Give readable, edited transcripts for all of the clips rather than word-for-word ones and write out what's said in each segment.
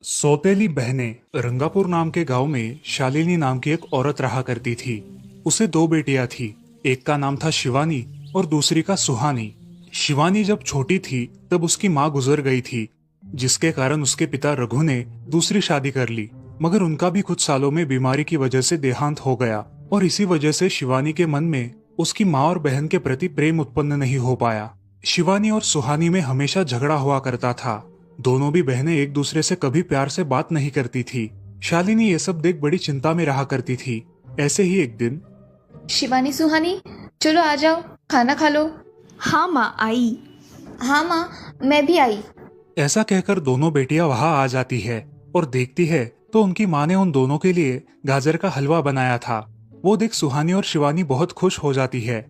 सौतेली बहनें। रंगापुर नाम के गांव में शालिनी नाम की एक औरत रहा करती थी। उसे दो बेटियां थी। एक का नाम था शिवानी और दूसरी का सुहानी। शिवानी जब छोटी थी तब उसकी माँ गुजर गई थी, जिसके कारण उसके पिता रघु ने दूसरी शादी कर ली। मगर उनका भी कुछ सालों में बीमारी की वजह से देहांत हो गया और इसी वजह से शिवानी के मन में उसकी माँ और बहन के प्रति प्रेम उत्पन्न नहीं हो पाया। शिवानी और सुहानी में हमेशा झगड़ा हुआ करता था। दोनों भी बहनें एक दूसरे से कभी प्यार से बात नहीं करती थी। शालिनी ये सब देख बड़ी चिंता में रहा करती थी। ऐसे ही एक दिन, शिवानी सुहानी, चलो आ जाओ, खाना खा लो। हाँ माँ, आई। हाँ माँ, मैं भी आई। ऐसा कहकर दोनों बेटियां वहां आ जाती है और देखती है तो उनकी माँ ने उन दोनों के लिए गाजर का हलवा बनाया था। वो देख सुहानी और शिवानी बहुत खुश हो जाती है।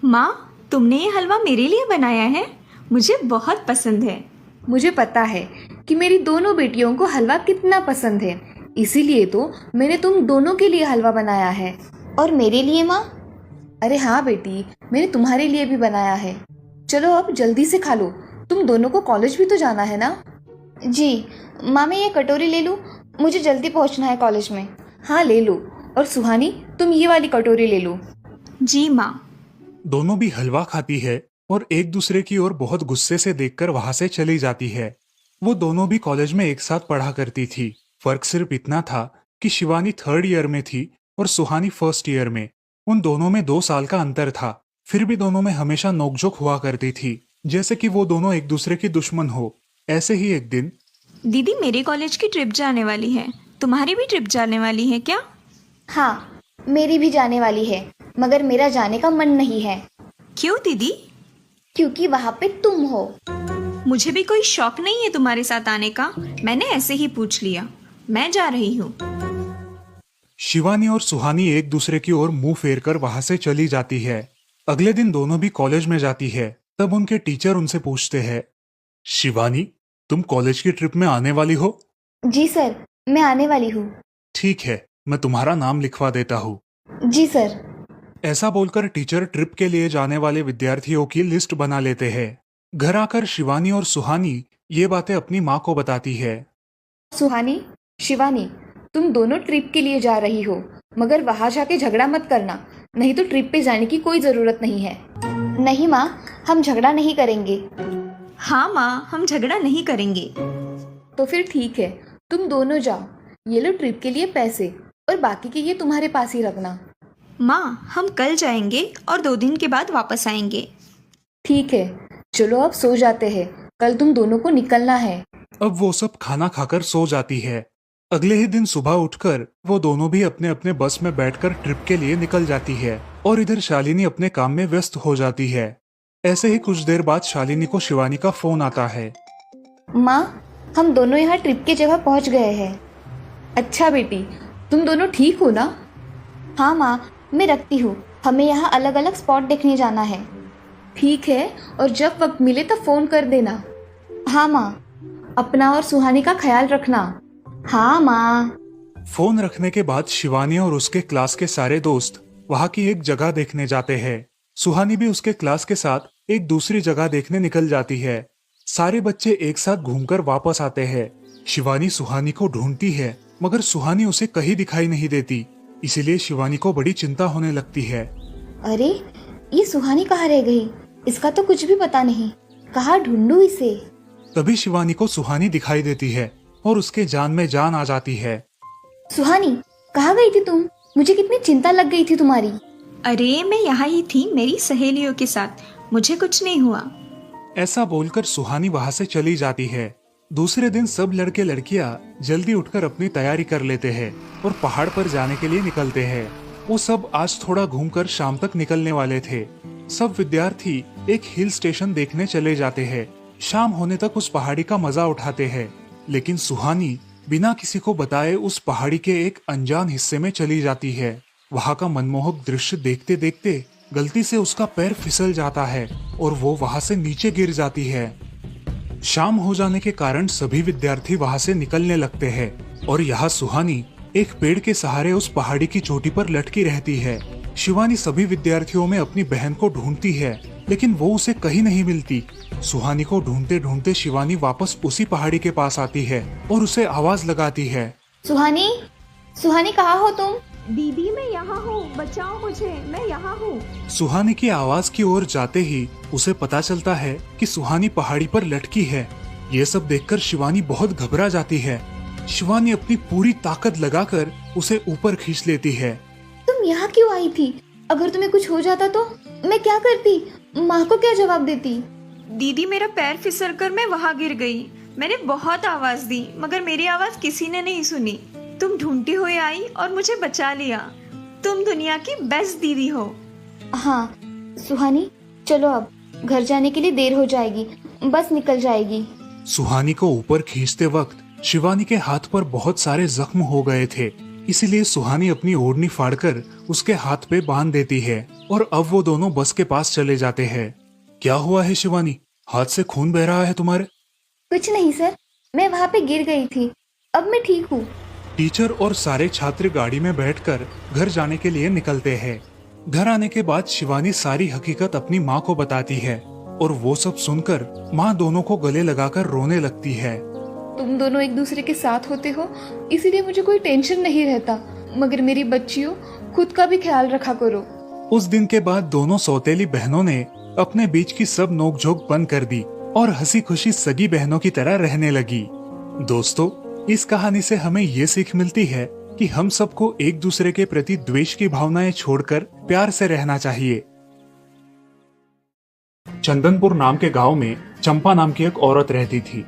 माँ, तुमने ये हलवा मेरे लिए बनाया है? मुझे बहुत पसंद है। मुझे पता है कि मेरी दोनों बेटियों को हलवा कितना पसंद है, इसीलिए तो मैंने तुम दोनों के लिए हलवा बनाया है। और मेरे लिए माँ? अरे हाँ बेटी, मैंने तुम्हारे लिए भी बनाया है। चलो अब जल्दी से खा लो, तुम दोनों को कॉलेज भी तो जाना है ना। जी माँ, मैं ये कटोरी ले लूँ? मुझे जल्दी पहुँचना है कॉलेज में। हाँ ले लो। और सुहानी, तुम ये वाली कटोरी ले लो। जी माँ। दोनों भी हलवा खाती है और एक दूसरे की ओर बहुत गुस्से से देखकर वहां से चली जाती है। वो दोनों भी कॉलेज में एक साथ पढ़ा करती थी। फर्क सिर्फ इतना था कि शिवानी 3rd ईयर में थी और सुहानी 1st ईयर में। उन दोनों में 2 साल का अंतर था। फिर भी दोनों में हमेशा नोकझोंक हुआ करती थी, जैसे कि वो दोनों एक दूसरे की दुश्मन हो। ऐसे ही एक दिन, दीदी, मेरी कॉलेज की ट्रिप जाने वाली है। तुम्हारी भी ट्रिप जाने वाली है क्या? हाँ, मेरी भी जाने वाली है, मगर मेरा जाने का मन नहीं है। क्यों दीदी? क्योंकि वहाँ पे तुम हो। मुझे भी कोई शौक नहीं है तुम्हारे साथ आने का। मैंने ऐसे ही पूछ लिया। मैं जा रही हूँ। शिवानी और सुहानी एक दूसरे की ओर मुंह फेर कर वहां से चली जाती है। अगले दिन दोनों भी कॉलेज में जाती है। तब उनके टीचर उनसे पूछते हैं, शिवानी, तुम कॉलेज की ट्रिप में आने वाली हो? जी सर, मैं आने वाली हूँ। ठीक है, मैं तुम्हारा नाम लिखवा देता हूँ। जी सर। ऐसा बोलकर टीचर ट्रिप के लिए जाने वाले विद्यार्थियों की लिस्ट बना लेते हैं। घर आकर शिवानी और सुहानी ये बातें अपनी माँ को बताती है। सुहानी, शिवानी, तुम दोनों ट्रिप के लिए जा रही हो, मगर वहां जाके झगड़ा मत करना, नहीं तो ट्रिप पे जाने की कोई ज़रूरत नहीं है। नहीं माँ, हम झगड़ा नहीं करेंगे। हाँ माँ, हम झगड़ा नहीं करेंगे। तो फिर ठीक है, तुम दोनों जाओ। ये लो ट्रिप के लिए पैसे, और बाकी के ये तुम्हारे पास ही रखना। माँ, हम कल जाएंगे और 2 दिन के बाद वापस आएंगे। ठीक है, चलो अब सो जाते हैं, कल तुम दोनों को निकलना है। अब वो सब खाना खाकर सो जाती है। अगले ही दिन सुबह उठकर वो दोनों भी अपने अपने बस में बैठकर ट्रिप के लिए निकल जाती है और इधर शालिनी अपने काम में व्यस्त हो जाती है। ऐसे ही कुछ देर बाद शालिनी को शिवानी का फोन आता है। माँ, हम दोनों यहाँ ट्रिप की जगह पहुँच गए हैं। अच्छा बेटी, तुम दोनों ठीक हो ना? हाँ माँ, मैं रखती हूँ, हमें यहाँ अलग अलग स्पॉट देखने जाना है। ठीक है, और जब वक्त मिले तो फ़ोन कर देना। हाँ माँ, अपना और सुहानी का ख्याल रखना। हाँ माँ। फोन रखने के बाद शिवानी और उसके क्लास के सारे दोस्त वहाँ की एक जगह देखने जाते हैं। सुहानी भी उसके क्लास के साथ एक दूसरी जगह देखने निकल जाती है। सारे बच्चे एक साथ घूमकर वापस आते हैं। शिवानी सुहानी को ढूंढती है, मगर सुहानी उसे कहीं दिखाई नहीं देती। इसीलिए शिवानी को बड़ी चिंता होने लगती है। अरे, ये सुहानी कहाँ रह गई? इसका तो कुछ भी पता नहीं, कहाँ ढूंढूं इसे? तभी शिवानी को सुहानी दिखाई देती है और उसके जान में जान आ जाती है। सुहानी, कहाँ गई थी तुम? मुझे कितनी चिंता लग गई थी तुम्हारी। अरे, मैं यहाँ ही थी मेरी सहेलियों के साथ, मुझे कुछ नहीं हुआ। ऐसा बोलकर सुहानी वहाँ से चली जाती है। दूसरे दिन सब लड़के लड़कियाँ जल्दी उठकर अपनी तैयारी कर लेते हैं और पहाड़ पर जाने के लिए निकलते हैं। वो सब आज थोड़ा घूमकर शाम तक निकलने वाले थे। सब विद्यार्थी एक हिल स्टेशन देखने चले जाते हैं। शाम होने तक उस पहाड़ी का मजा उठाते हैं, लेकिन सुहानी बिना किसी को बताए उस पहाड़ी के एक अनजान हिस्से में चली जाती है। वहाँ का मनमोहक दृश्य देखते देखते गलती से उसका पैर फिसल जाता है और वो वहाँ से नीचे गिर जाती है। शाम हो जाने के कारण सभी विद्यार्थी वहाँ से निकलने लगते हैं और यहाँ सुहानी एक पेड़ के सहारे उस पहाड़ी की चोटी पर लटकी रहती है। शिवानी सभी विद्यार्थियों में अपनी बहन को ढूंढती है, लेकिन वो उसे कहीं नहीं मिलती। सुहानी को ढूंढते ढूंढते शिवानी वापस उसी पहाड़ी के पास आती है और उसे आवाज लगाती है। सुहानी, सुहानी कहाँ हो तुम? दीदी मैं यहाँ हूँ, बचाओ मुझे, मैं यहाँ हूँ। सुहानी की आवाज की ओर जाते ही उसे पता चलता है कि सुहानी पहाड़ी पर लटकी है। ये सब देखकर शिवानी बहुत घबरा जाती है। शिवानी अपनी पूरी ताकत लगाकर उसे ऊपर खींच लेती है। तुम यहाँ क्यों आई थी? अगर तुम्हें कुछ हो जाता तो मैं क्या करती? माँ को क्या जवाब देती? दीदी मेरा पैर फिसल कर मैं वहाँ गिर गई। मैंने बहुत आवाज दी मगर मेरी आवाज किसी ने नहीं सुनी। तुम ढूंढती हुई आई और मुझे बचा लिया। तुम दुनिया की बेस्ट दीदी हो। हाँ सुहानी, चलो अब घर जाने के लिए देर हो जाएगी, बस निकल जाएगी। सुहानी को ऊपर खींचते वक्त शिवानी के हाथ पर बहुत सारे जख्म हो गए थे, इसीलिए सुहानी अपनी ओढ़नी फाड़कर उसके हाथ पे बांध देती है और अब वो दोनों बस के पास चले जाते हैं। क्या हुआ है शिवानी, हाथ से खून बह रहा है तुम्हारे? कुछ नहीं सर, मैं वहाँ पे गिर गई थी, अब मैं ठीक हूँ। टीचर और सारे छात्र गाड़ी में बैठकर घर जाने के लिए निकलते हैं। घर आने के बाद शिवानी सारी हकीकत अपनी माँ को बताती है और वो सब सुनकर माँ दोनों को गले लगाकर रोने लगती है। तुम दोनों एक दूसरे के साथ होते हो, इसीलिए मुझे कोई टेंशन नहीं रहता, मगर मेरी बच्चियों, खुद का भी ख्याल रखा करो। उस दिन के बाद दोनों सौतेली बहनों ने अपने बीच की सब नोकझोंक बंद कर दी और हंसी खुशी सगी बहनों की तरह रहने लगी। दोस्तों, इस कहानी से हमें ये सीख मिलती है कि हम सबको एक दूसरे के प्रति द्वेष की भावनाएं छोड़कर प्यार से रहना चाहिए। चंदनपुर नाम के गांव में चंपा नाम की एक औरत रहती थी।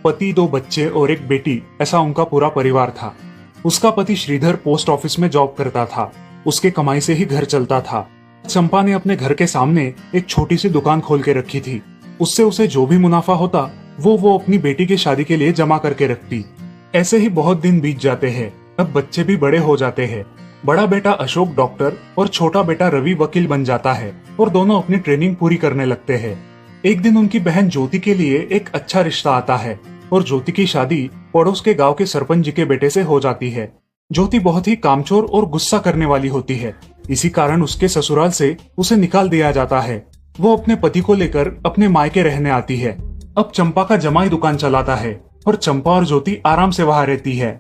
पति, 2 बच्चे और एक बेटी, ऐसा उनका पूरा परिवार था। उसका पति श्रीधर पोस्ट ऑफिस में जॉब करता था। उसके कमाई से ही घर चलता था। चंपा ने अपने घर के सामने एक छोटी सी दुकान खोल के रखी थी। उससे उसे जो भी मुनाफा होता वो अपनी बेटी की शादी के लिए जमा करके रखती। ऐसे ही बहुत दिन बीत जाते हैं। अब बच्चे भी बड़े हो जाते हैं। बड़ा बेटा अशोक डॉक्टर और छोटा बेटा रवि वकील बन जाता है और दोनों अपनी ट्रेनिंग पूरी करने लगते हैं। एक दिन उनकी बहन ज्योति के लिए एक अच्छा रिश्ता आता है और ज्योति की शादी पड़ोस के गांव के सरपंच जी के बेटे से हो जाती है। ज्योति बहुत ही कामचोर और गुस्सा करने वाली होती है। इसी कारण उसके ससुराल से उसे निकाल दिया जाता है। वो अपने पति को लेकर अपने मायके रहने आती है। अब चंपा का जमाई दुकान चलाता है और चंपा और ज्योति आराम से वहाँ रहती है।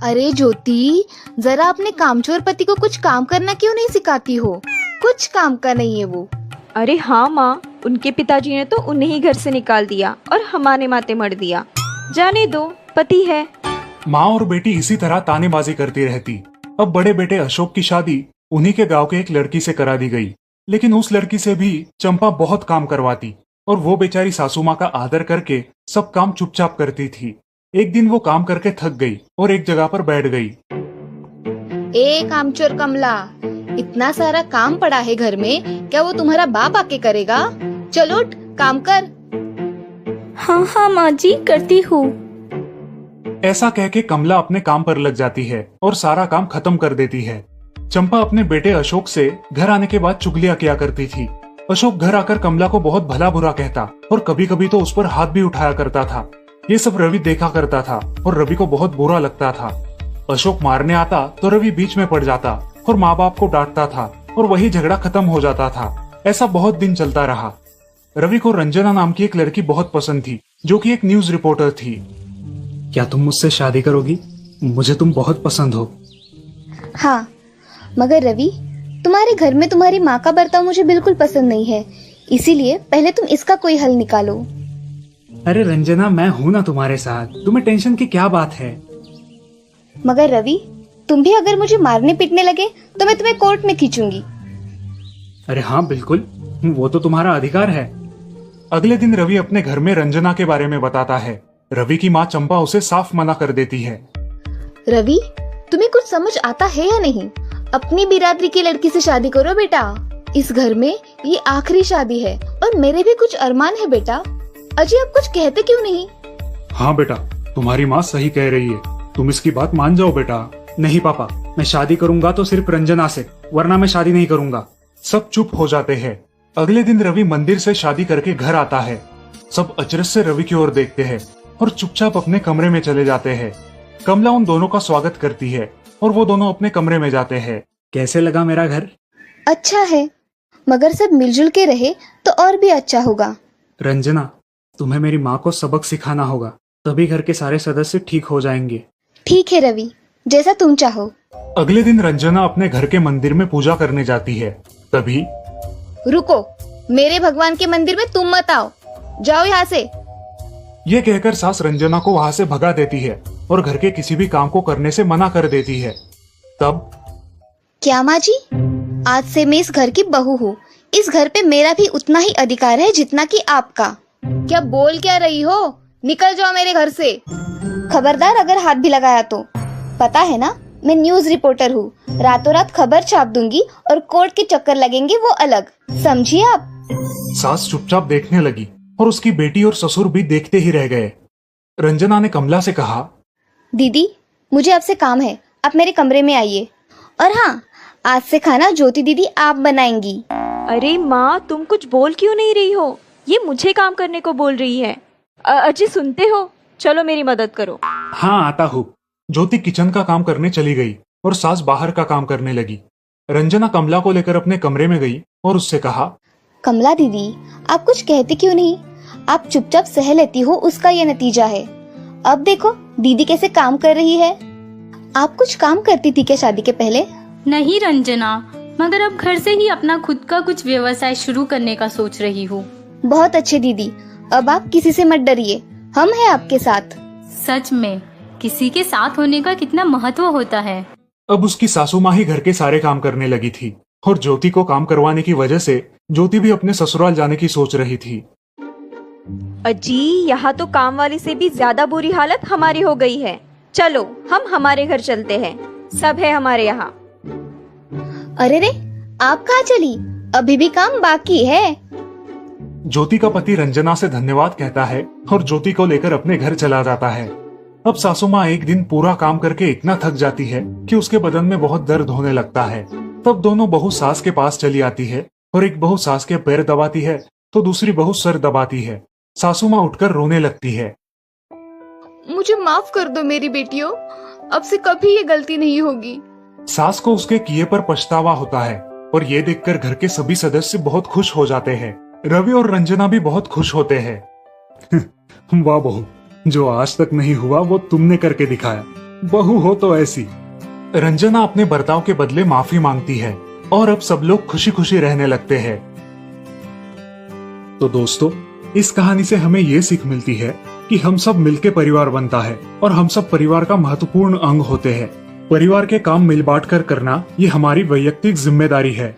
अरे ज्योति, जरा अपने कामचोर पति को कुछ काम करना क्यों नहीं सिखाती हो? कुछ काम का नहीं है वो। अरे हाँ माँ, उनके पिताजी ने तो उन्हें ही घर से निकाल दिया और हमारे माथे मर दिया। जाने दो, पति है। माँ और बेटी इसी तरह तानेबाजी करती रहती। अब बड़े बेटे अशोक की शादी उन्हीं के गांव के एक लड़की से करा दी गई, लेकिन उस लड़की से भी चंपा बहुत काम करवाती और वो बेचारी सासू माँ का आदर करके सब काम चुपचाप करती थी। एक दिन वो काम करके थक गई और एक जगह पर बैठ गई। ए कामचोर कमला, इतना सारा काम पड़ा है घर में, क्या वो तुम्हारा बाप आके करेगा? चलो उठ, काम कर। हाँ हाँ माँ जी, करती हूँ। ऐसा कह के कमला अपने काम पर लग जाती है और सारा काम खत्म कर देती है। चंपा अपने बेटे अशोक से घर आने के बाद चुगलियां किया करती थी। अशोक घर आकर कमला को बहुत भला बुरा कहता और कभी कभी तो उस पर हाथ भी उठाया करता था। ये सब रवि देखा करता था और रवि को बहुत बुरा लगता था। अशोक मारने आता तो रवि बीच में पड़ जाता और माँ बाप को डांटता था और वही झगड़ा खत्म हो जाता था। ऐसा बहुत दिन चलता रहा। रवि को रंजना नाम की एक लड़की बहुत पसंद थी, जो कि एक न्यूज रिपोर्टर थी। क्या तुम मुझसे शादी करोगी? मुझे तुम बहुत पसंद हो। हाँ, मगर रवि, तुम्हारे घर में तुम्हारी माँ का बर्ताव मुझे बिल्कुल पसंद नहीं है, इसीलिए पहले तुम इसका कोई हल निकालो। अरे रंजना, मैं हूँ ना तुम्हारे साथ, तुम्हें टेंशन की क्या बात है? मगर रवि, तुम भी अगर मुझे मारने पीटने लगे तो मैं तुम्हें कोर्ट में खींचूंगी। अरे हाँ बिल्कुल, वो तो तुम्हारा अधिकार है। अगले दिन रवि अपने घर में रंजना के बारे में बताता है। रवि की माँ चंपा उसे साफ मना कर देती है। रवि, तुम्हें कुछ समझ आता है या नहीं? अपनी बिरादरी की लड़की से शादी करो बेटा। इस घर में ये आखिरी शादी है और मेरे भी कुछ अरमान है बेटा। अजय, आप कुछ कहते क्यों नहीं? हाँ बेटा, तुम्हारी माँ सही कह रही है, तुम इसकी बात मान जाओ बेटा। नहीं पापा, मैं शादी करूंगा तो सिर्फ रंजना से, वरना मैं शादी नहीं करूंगा। सब चुप हो जाते हैं। अगले दिन रवि मंदिर से शादी करके घर आता है। सब अचरज से रवि की ओर देखते हैं और चुपचाप अपने कमरे में चले जाते हैं। कमला उन दोनों का स्वागत करती है और वो दोनों अपने कमरे में जाते हैं। कैसे लगा मेरा घर? अच्छा है, मगर सब मिलजुल के रहे तो और भी अच्छा होगा। रंजना, तुम्हें मेरी माँ को सबक सिखाना होगा, तभी घर के सारे सदस्य ठीक हो जाएंगे। ठीक है रवि, जैसा तुम चाहो। अगले दिन रंजना अपने घर के मंदिर में पूजा करने जाती है। तभी रुको, मेरे भगवान के मंदिर में तुम मत आओ, जाओ यहाँ से। ये कहकर सास रंजना को वहां से भगा देती है और घर के किसी भी काम को करने से मना कर देती है। तब क्या माँ जी, आज से मैं इस घर की बहू हूँ। इस घर पे मेरा भी उतना ही अधिकार है जितना कि आपका। क्या बोल क्या रही हो? निकल जाओ मेरे घर से। खबरदार अगर हाथ भी लगाया तो। पता है ना, मैं न्यूज रिपोर्टर हूँ। रातों रात खबर छाप दूंगी और कोर्ट के चक्कर लगेंगे वो अलग, समझिए आप। सास चुपचाप देखने लगी और उसकी बेटी और ससुर भी देखते ही रह गए। रंजना ने कमला से कहा, दीदी मुझे आपसे काम है, आप मेरे कमरे में आइए। और हाँ, आज से खाना ज्योति दीदी आप बनाएंगी। अरे माँ, तुम कुछ बोल क्यों नहीं रही हो? ये मुझे काम करने को बोल रही है। अजी सुनते हो, चलो मेरी मदद करो। हाँ आता हूँ। ज्योति किचन का काम करने चली गई और सास बाहर का काम करने लगी। रंजना कमला को लेकर अपने कमरे में गई और उससे कहा, कमला दीदी, आप कुछ कहते क्यों नहीं? आप चुपचाप सह लेती हो, उसका ये नतीजा है। अब देखो दीदी कैसे काम कर रही है। आप कुछ काम करती थी क्या शादी के पहले? नहीं रंजना, मगर अब घर से ही अपना खुद का कुछ व्यवसाय शुरू करने का सोच रही हूँ। बहुत अच्छे दीदी, अब आप किसी से मत डरिए, हम हैं आपके साथ। सच में किसी के साथ होने का कितना महत्व होता है। अब उसकी सासू माँ ही घर के सारे काम करने लगी थी और ज्योति को काम करवाने की वजह से ज्योति भी अपने ससुराल जाने की सोच रही थी। अजी, यहाँ तो काम वाली से भी ज्यादा बुरी हालत हमारी हो गई है। चलो हम हमारे घर चलते हैं, सब है हमारे यहाँ। अरे रे, आप कहाँ चली? अभी भी काम बाकी है। ज्योति का पति रंजना से धन्यवाद कहता है और ज्योति को लेकर अपने घर चला जाता है। अब सासू माँ एक दिन पूरा काम करके इतना थक जाती है कि उसके बदन में बहुत दर्द होने लगता है। तब दोनों बहू सास के पास चली आती है और एक बहू सास के पैर दबाती है तो दूसरी बहू सर दबाती है। सासू माँ उठकर रोने लगती है। मुझे माफ कर दो मेरी बेटियों, अब से कभी ये गलती नहीं होगी। सास को उसके किए पर पछतावा होता है और ये देखकर घर के सभी सदस्य बहुत खुश हो जाते हैं। रवि और रंजना भी बहुत खुश होते हैं। वाह बहू, जो आज तक नहीं हुआ वो तुमने करके दिखाया। बहू हो तो ऐसी। रंजना अपने बर्ताव के बदले माफी मांगती है और अब सब लोग खुशी खुशी रहने लगते हैं। तो दोस्तों, इस कहानी से हमें ये सीख मिलती है कि हम सब मिलके परिवार बनता है और हम सब परिवार का महत्वपूर्ण अंग होते हैं। परिवार के काम मिल बांट कर करना ये हमारी वैयक्तिक जिम्मेदारी है।